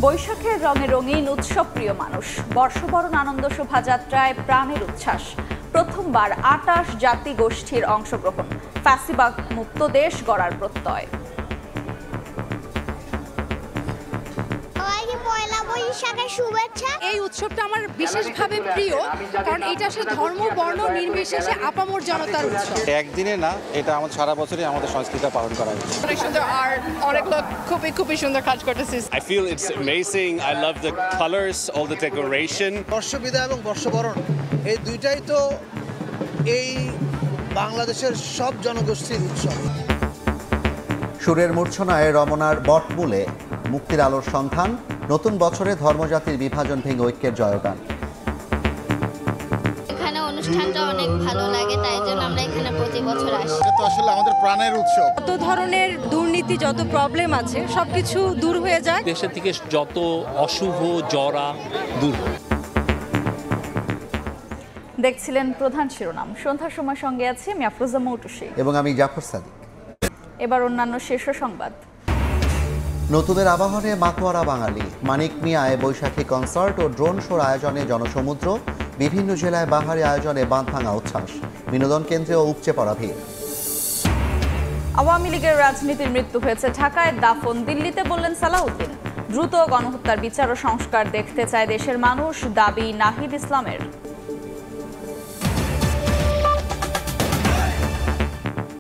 বৈশাখের রঙে রঙিন উৎসবপ্রিয় মানুষ বর্ষবরণ আনন্দ শোভাযাত্রায় প্রাণের উচ্ছ্বাস। প্রথমবার ২৮ জাতি গোষ্ঠীর অংশগ্রহণ, ফ্যাসিবাদ মুক্ত দেশ গড়ার প্রত্যয়। এই উৎসবটা আমার বিশেষভাবে প্রিয়, কারণ এটা আসলে ধর্ম বর্ণ নির্বিশেষে আপামর জনতার উৎসব। একদিনে না, এটা আমাদের সারা বছরই আমাদের সংস্কৃতি পালন করা হচ্ছে। অনেক সুন্দর আর্ট, অনেক লোক খুবই সুন্দর কাজ করতেছে। I feel it's amazing. I love the colors, all the decoration. বর্ষবিদায় এবং বর্ষবরণ এই দুইটাই তো এই বাংলাদেশের সব জনগোষ্ঠীর উৎসব। সুরের মূর্ছনায় রমনার বটমূলে মুক্তির আলোর সন্ধান, নতুন বছরে ধর্মজাতির বিভাজন ভেঙে ঐক্যের জয়গান। এখানে অনুষ্ঠানটা অনেক ভালো লাগে, তাই জন্য আমরা এখানে প্রতি বছর আসি। এটা তো আসলে আমাদের প্রাণের উৎসব। যত ধরনের দুর্নীতি, যত প্রবলেম আছে সবকিছু দূর হয়ে যায়। দেশের থেকে যত অশুভ জরা দূর হয়। দেখছিলেন প্রধান শিরোনাম। সন্ধ্যার সময় সঙ্গে আছি আমি আফরোজা মৌটুসী এবং আমি জাফর সাদিক। এবার অন্যান্য শীর্ষ সংবাদ। নতুনের আবাহনে মাতোয়ারা বাঙালি, মানিক মিয়ায় বৈশাখী কনসার্ট ও ড্রোন শোর আয়োজনে জনসমুদ্র, বিভিন্ন জেলায় বাহারি আয়োজনে বাঁধ ভাঙা উচ্ছ্বাস, বিনোদন কেন্দ্রেও উপচে পড়া ভিড়। আওয়ামী লীগের রাজনীতির মৃত্যু হয়েছে ঢাকায়, দাফন দিল্লিতে বললেন সালাউদ্দিন। দ্রুত গণহত্যার বিচার ও সংস্কার দেখতে চায় দেশের মানুষ, দাবি নাহিদ ইসলামের।